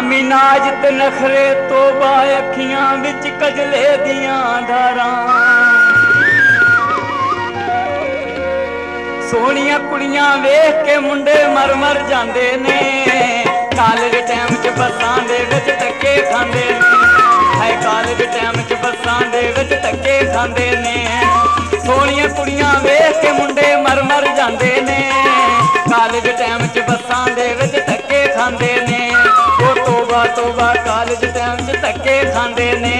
नाज ते नखरे तोबा अखियां विच कजले दियां धारां सोहणियां कुड़ियां वेख के मुंडे मर मर जांदे ने कालेज टाइम च बसां दे विच धक्के खांदे ने हाय कालेज टाइम च बसां दे विच धक्के खांदे ने सोहणियां कुड़ियां वेख के मुंडे मर मर जांदे ने कालेज टाइम च बसां दे विच धक्के खांदे ने तोबा तोबा कालेज टाइम च धक्के खांदे ने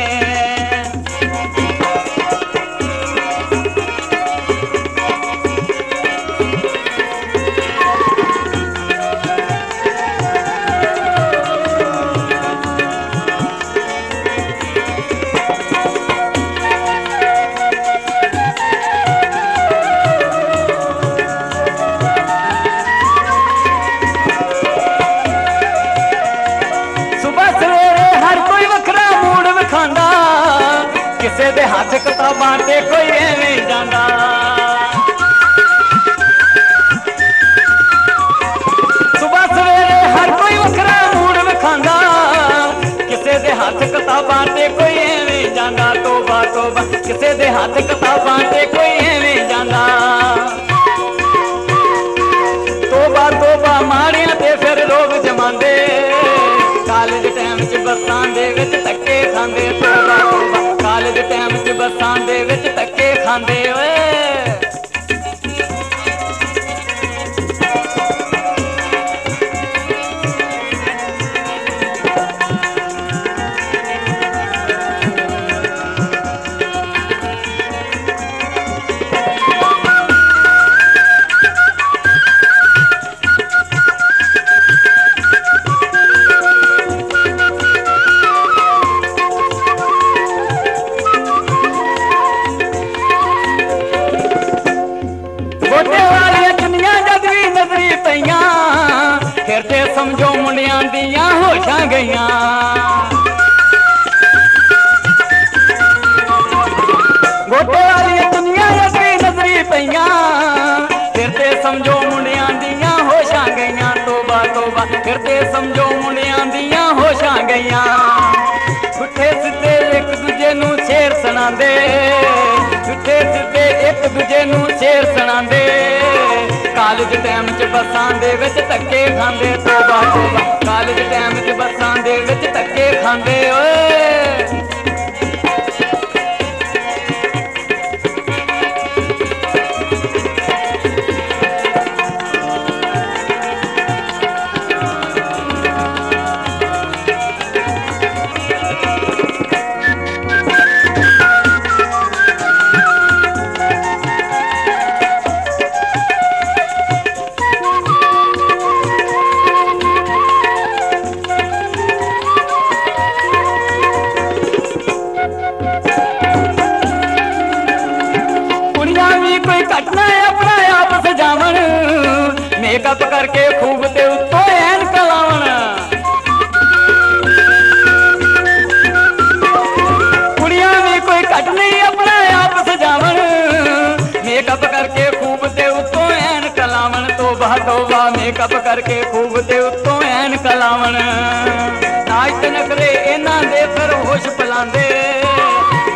किसे दे हाथ किताबां ते कोई एवें जांदा सुबह सवेरे हर कोई वखरा मूड विखांदा किसे दे हाथ किताबां ते कोई एवें जांदा तोबा तोबा किसे दे हाथ किताबां ते कोई एवें जांदा तोबा तोबा माड़ियां ते फिर लोग जमांदे कालेज टाइम च बसां दे विच धक्के खांदे तोबा तोबा कालेज टाइम च बसां दे विच धक्के खांदे ओए फिर ते समझो मुंडियां दियां होशां गईयां गोटे वाली दुनिया नजरी नजरी पईयां फिर ते समझो मुंडियां दियां होशां गईयां तोबा तोबा फिर ते समझो मुंडियां दियां होशां गईयां झूठे सिद्धे एक दूजे नूं शेर सुणांदे झूठे सिद्धे एक दूजे नूं शेर सुणांदे कालेज टाइम च बसां दे विच धक्के खांदे तोबा तोबा कालेज टाइम च बसां दे विच धक्के खांदे ओए मेकअप करके खूब ते उत्तों ऐनक लावन कुड़ियां भी कोई घट नहीं अपना आप सजावन मेकअप करके खूब ते उत्तों ऐनक लावन तोबा तोबा मेकअप करके खूब ते उत्तों ऐनक लावन नाच ते नखरे इन्हां दे फिर होश पलांदे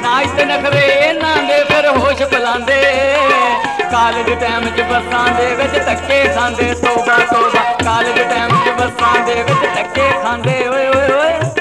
नाच ते नखरे इन्हां दे फिर होश पलांदे कालेज टाइम च बसां दे विच धक्के खांदे तोबा तोबा कालेज टाइम च बसां दे विच धक्के खांदे ओए ओए ओए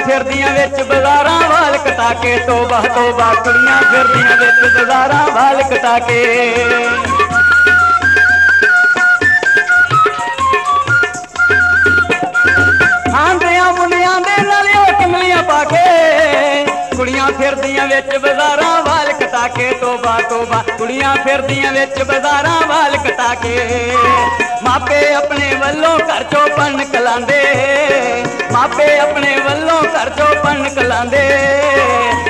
फिरदियां विच बाजारां वाल कटा के तोबा तोबा कुड़ियां फिरदियां विच बाजारां वाल कटा के आंदियां मुंडियां दे नाल कंगलियां पा के कुड़ियां फिरदियां विच बाजारां वाल कटा कटा के तोबा तोबा कुड़ियां फिरदियां विच बाजारां वाल कटा के मापे अपने वल्लों घर चों पणक लांदे मापे अपने वल्लों घर चों पणक लांदे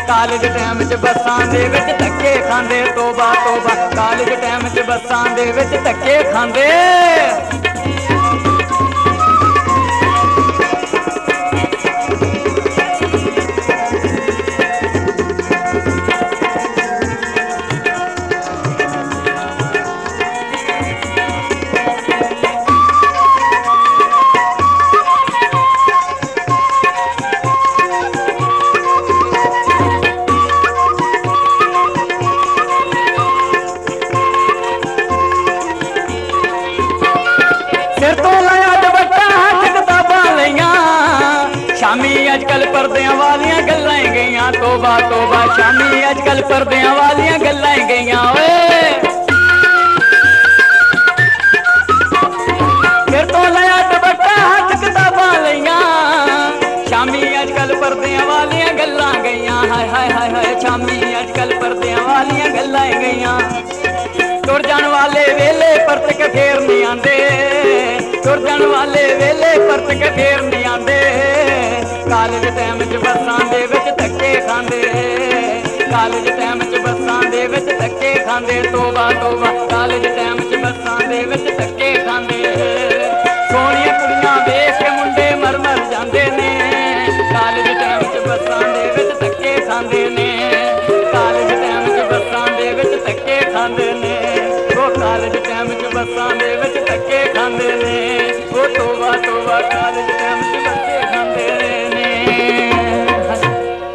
कालेज टाइम च बसां दे विच धक्के खांदे तोबा तोबा कालेज टाइम च बसां दे विच धक्के खांदे सिर तो लाया दुपट्टा हथ किताबां लईयां शामी अजकल परदियां वालियां गल्लां गईयां तोबा तोबा शामी अजकल परदियां वालियां गल्लां गईयां ओए सिर तो लाया दुपट्टा हथ किताबां लईयां शामी अजकल परदियां वालियां गल्लां गईयां हाय हाय हाय हाय शामी अजकल परदियां वालियां गल्लां गईयां तुर जाण वाले वेले परत के फेर नहीं आंदे तुर जाण वाले वेले परत के फेर नहीं आंदे कालेज टाइम च बसां दे विच धक्के खांदे कालेज टाइम च बसां दे विच धक्के खांदे तोबा तोबा कालेज टाइम च बसां दे विच धक्के खांदे सोहणियां कुड़ियां वेख के मुंडे मर मर जांदे ने कालेज टाइम च बसां दे विच धक्के खांदे ने कालेज टाइम च बसां दे विच धक्के खांदे ने कालेज टाइम च बसां दे विच धक्के खांदे ने ओ तोबा तोबा कालेज